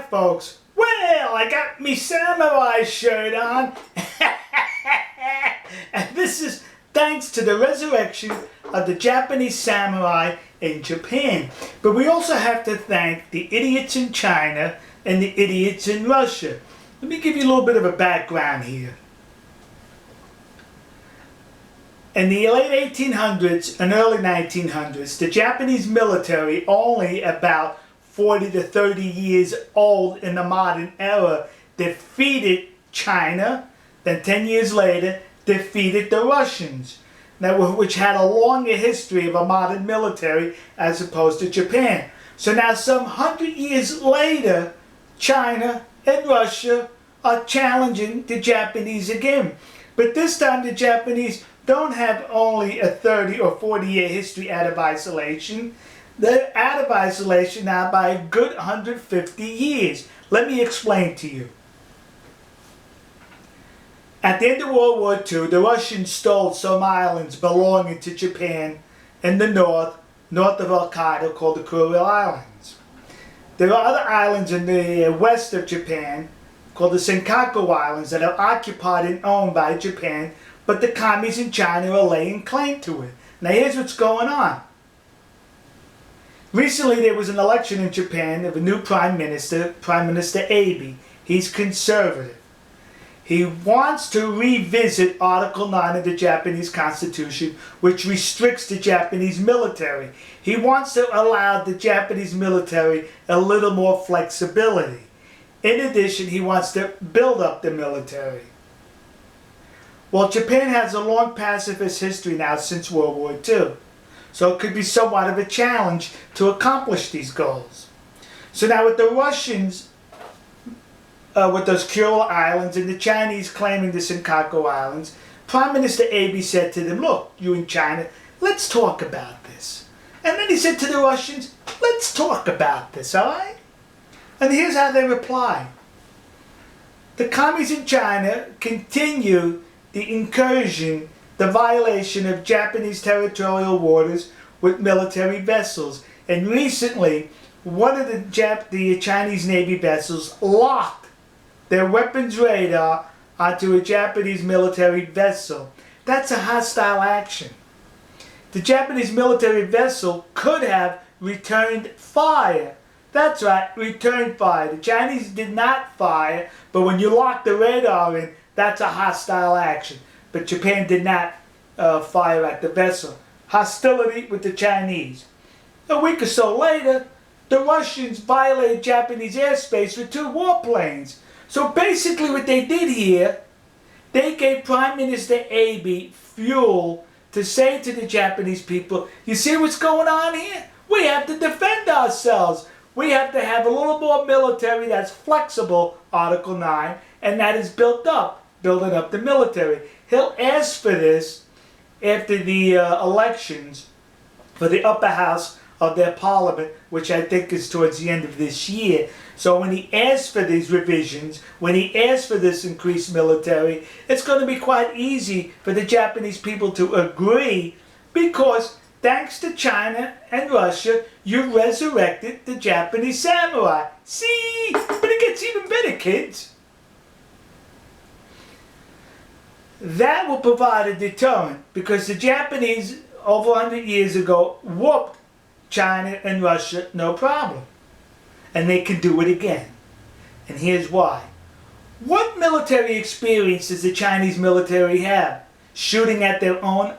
that, folks? Well, I got me samurai shirt on. And this is thanks to the resurrection of the Japanese samurai in Japan. But we also have to thank the idiots in China and the idiots in Russia. Let me give you a little bit of a background here. In the late 1800s and early 1900s, the Japanese military, only about 40 to 30 years old in the modern era, defeated China. Then 10 years later, defeated the Russians, which had a longer history of a modern military as opposed to Japan. So now some 100 years later, China and Russia are challenging the Japanese again. But this time the Japanese don't have only a 30 or 40 year history out of isolation. They're out of isolation now by a good 150 years. Let me explain to you. At the end of World War II, the Russians stole some islands belonging to Japan in the north of Hokkaido, called the Kuril Islands. There are other islands in the west of Japan called the Senkaku Islands that are occupied and owned by Japan, but the commies in China are laying claim to it. Now here's what's going on. Recently there was an election in Japan of a new Prime Minister Abe. He's conservative. He wants to revisit Article 9 of the Japanese Constitution, which restricts the Japanese military. He wants to allow the Japanese military a little more flexibility. In addition, he wants to build up the military. Well, Japan has a long pacifist history now since World War II, so it could be somewhat of a challenge to accomplish these goals. So now with the Russians, with those Kuril Islands and the Chinese claiming the Senkaku Islands, Prime Minister Abe said to them, look, you in China, let's talk about this. And then he said to the Russians, let's talk about this, all right? And here's how they replied. The commies in China continue the incursion, the violation of Japanese territorial waters with military vessels. And recently, one of the Chinese Navy vessels locked their weapons radar onto a Japanese military vessel. That's a hostile action. The Japanese military vessel could have returned fire. That's right, returned fire. The Chinese did not fire, but when you lock the radar in, that's a hostile action. But Japan did not fire at the vessel. Hostility with the Chinese. A week or so later, the Russians violated Japanese airspace with 2 warplanes. So basically what they did here, they gave Prime Minister Abe fuel to say to the Japanese people, you see what's going on here? We have to defend ourselves. We have to have a little more military that's flexible, Article 9, and that is building up the military. He'll ask for this after the elections for the upper house of their parliament, which I think is towards the end of this year. So when he asks for these revisions, when he asks for this increased military, it's going to be quite easy for the Japanese people to agree, because thanks to China and Russia, you resurrected the Japanese samurai. See? But it gets even better, kids. That will provide a deterrent, because the Japanese, over 100 years ago, whooped China and Russia no problem. And they can do it again. And here's why. What military experience does the Chinese military have? Shooting at their own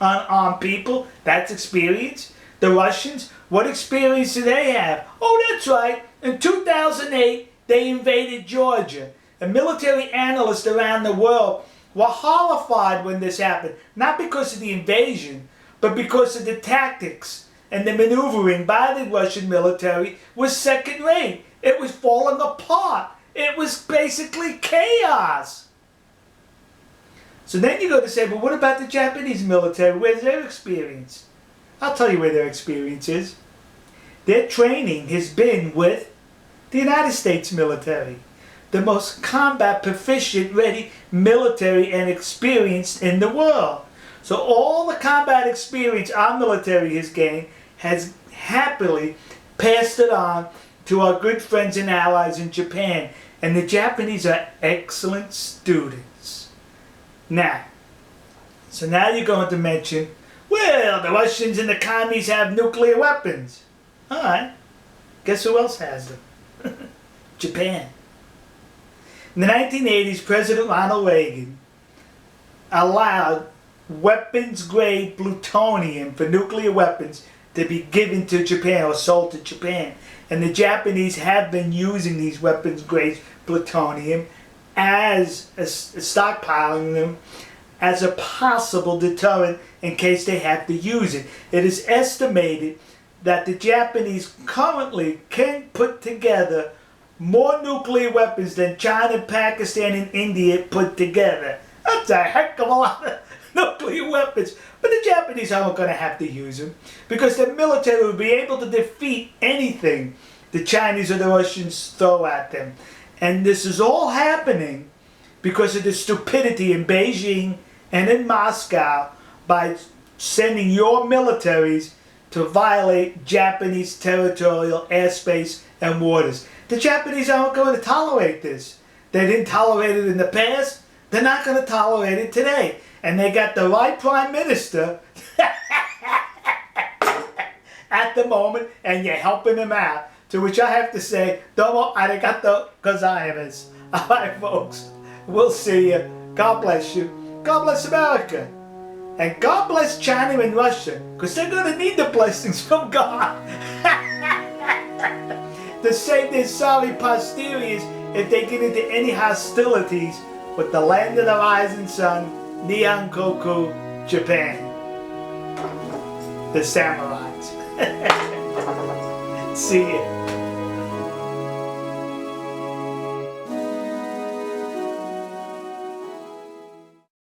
unarmed people? That's experience. The Russians, what experience do they have? Oh, that's right. In 2008, they invaded Georgia. And military analysts around the world were horrified when this happened. Not because of the invasion, but because of the tactics and the maneuvering by the Russian military was second rate. It was falling apart. It was basically chaos. So then you go to say, well, what about the Japanese military? Where's their experience? I'll tell you where their experience is. Their training has been with the United States military, the most combat proficient, ready military and experienced in the world. So all the combat experience our military has gained has happily passed it on to our good friends and allies in Japan, and the Japanese are excellent students. Now, so now you're going to mention, well, the Russians and the commies have nuclear weapons. Alright, guess who else has them? Japan. In the 1980s, President Ronald Reagan allowed weapons-grade plutonium for nuclear weapons to be given to Japan or sold to Japan. And the Japanese have been using these weapons-grade plutonium as stockpiling them as a possible deterrent in case they have to use it. It is estimated that the Japanese currently can put together more nuclear weapons than China, Pakistan, and India put together. That's a heck of a lot of nuclear weapons. But the Japanese aren't going to have to use them because the military will be able to defeat anything the Chinese or the Russians throw at them. And this is all happening because of the stupidity in Beijing and in Moscow by sending your militaries to violate Japanese territorial airspace and waters. The Japanese aren't going to tolerate this. They didn't tolerate it in the past. They're not going to tolerate it today. And they got the right prime minister at the moment, and you're helping them out. To which I have to say, domo arigato gozaimasu. All right, folks. We'll see you. God bless you. God bless America. And God bless China and Russia, because they're going to need the blessings from God to save their sorry posteriors if they get into any hostilities with the land of the rising sun, Nihonkoku, Japan. The samurais. See ya.